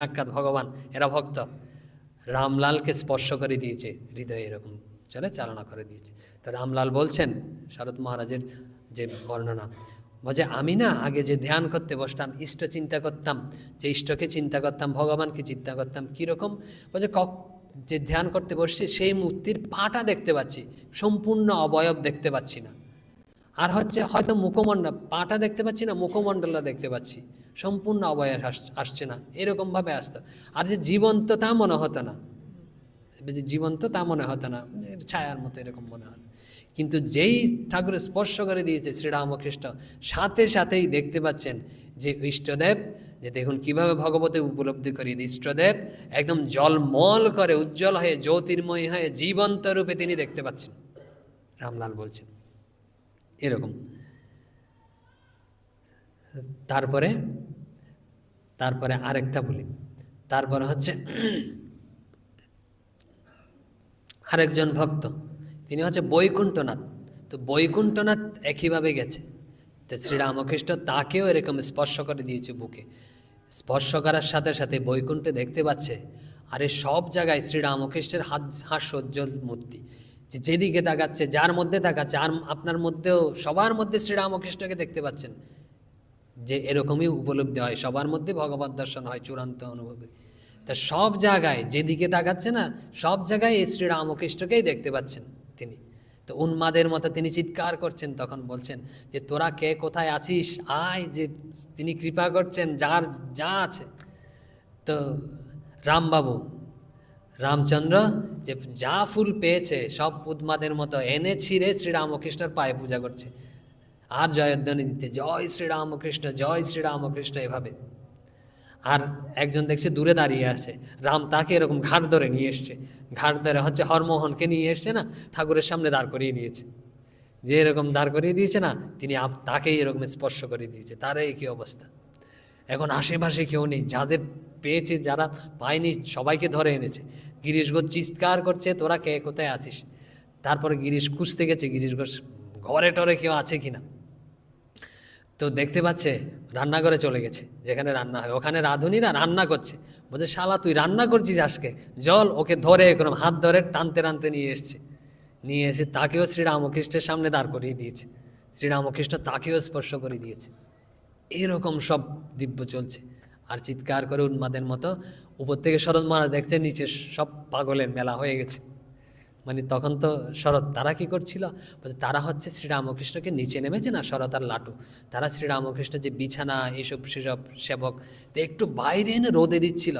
সাক্ষাৎ ভগবান, এরা ভক্ত। রামলালকে স্পর্শ করে দিয়েছে হৃদয়ে, এরকম চলে চালনা করে দিয়েছে। তো রামলাল বলছেন শরৎ মহারাজের যে বর্ণনা, বলছে আমি না আগে যে ধ্যান করতে বসতাম, ইষ্ট চিন্তা করতাম, যে ইষ্টকে চিন্তা করতাম, ভগবানকে চিন্তা করতাম, কীরকম বলছে যে ধ্যান করতে বসছি সেই মূর্তির পাটা দেখতে পাচ্ছি, সম্পূর্ণ অবয়ব দেখতে পাচ্ছি না। আর হচ্ছে হয়তো মুখমণ্ডল, পাটা দেখতে পাচ্ছি না, মুখমণ্ডলটা দেখতে পাচ্ছি, সম্পূর্ণ অবয়ব আসছে না, এরকমভাবে আসতো। আর যে জীবন্ত তা মনে হতো না, যে জীবন্ত তা মনে হতো না, ছায়ার মতো এরকম মনে হতো। কিন্তু যেই ঠাকুর স্পর্শ করে দিয়েছে শ্রীরামকৃষ্ণ, সাথে সাথেই দেখতে পাচ্ছেন যে ইষ্টদেব, যে দেখুন কীভাবে ভগবতে উপলব্ধি করিয়ে দিই, ইষ্টদেব একদম জলমল করে উজ্জ্বল হয়ে জ্যোতির্ময় হয়ে জীবন্ত রূপে তিনি দেখতে পাচ্ছেন, রামলাল বলছেন এরকম। তারপরে তারপরে আরেকটা বলি, তারপরে হচ্ছে আরেকজন ভক্ত, তিনি হচ্ছে বৈকুণ্ঠনাথ। তো বৈকুণ্ঠনাথ একইভাবে গেছে, তো শ্রীরামকৃষ্ণ তাকেও এরকম স্পর্শ করে দিয়েছে বুকে। স্পর্শ করার সাথে সাথে বৈকুণ্ঠে দেখতে পাচ্ছে, আরে সব জায়গায় শ্রীরামকৃষ্ণের হাস্যোজ্জ্বল মূর্তি, যে যেদিকে তাকাচ্ছে, যার মধ্যে তাকাচ্ছে, আর আপনার মধ্যেও সবার মধ্যে শ্রীরামকৃষ্ণকে দেখতে পাচ্ছেন, যে এরকমই উপলব্ধি হয়, সবার মধ্যে ভগবত দর্শন হয়, চূড়ান্ত অনুভূতি। তা সব জায়গায় যেদিকে তাকাচ্ছে না, সব জায়গায় এই শ্রীরামকৃষ্ণকেই দেখতে পাচ্ছেন তিনি। তো উন্মাদের মতো তিনি চিৎকার করছেন, তখন বলছেন যে তোরা কে কোথায় আছিস, আয়, যে তিনি কৃপা করছেন যার যা আছে। তো রামবাবু, রামচন্দ্র যে যা ফুল পেয়েছে সব উন্মাদের মতো এনে ছিঁড়ে শ্রীরামকৃষ্ণের পায়ে পূজা করছে, আর জয়ধ্বনি দিচ্ছে, জয় শ্রীরামকৃষ্ণ, জয় শ্রীরামকৃষ্ণ, এভাবে। আর একজন দেখছে দূরে দাঁড়িয়ে আছে, রাম তাকে এরকম ঘাট ধরে নিয়ে এসছে, ঘাট ধরে হচ্ছে হরমোহনকে নিয়ে এসছে না, ঠাকুরের সামনে দাঁড় করিয়ে নিয়েছে, যে এরকম দাঁড় করিয়ে দিয়েছে না, তিনি তাকেই এরকম স্পর্শ করে দিয়েছে, তার এই কী অবস্থা। এখন আশেপাশে কেউ নেই, যাদের পেয়েছে, যারা পায়নি সবাইকে ধরে এনেছে। গিরিশ ঘোষ চিৎকার করছে, তোরা কে কোথায় আছিস। তারপরে গিরিশ খুঁজতে গেছে, গিরিশ ঘোষ ঘরে টরে কেউ আছে কিনা, তো দেখতে পাচ্ছে রান্নাঘরে চলে গেছে, যেখানে রান্না হয় ওখানে রাঁধুনিরা রান্না করছে। বলছে শালা তুই রান্না করছিস আজকে, জল, ওকে ধরে এরকম হাত ধরে টানতে টানতে নিয়ে এসছে, নিয়ে এসে তাকেও শ্রীরামকৃষ্ণের সামনে দাঁড় করিয়ে দিয়েছে, শ্রীরামকৃষ্ণ তাকেও স্পর্শ করে দিয়েছে। এরকম সব দিব্য চলছে, আর চিৎকার করে উন্মাদের মতো উপর থেকে শরৎ মহারাজ দেখছে নিচে সব পাগলের মেলা হয়ে গেছে। মানে তখন তো শরৎ, তারা কি করছিল, তারা হচ্ছে শ্রীরামকৃষ্ণকে নিচে নেমেছে না, শরৎ আর লাটু, তারা শ্রীরামকৃষ্ণ যে বিছানা এইসব সেসব সেবক, তো একটু বাইরে এনে রোদে দিচ্ছিল,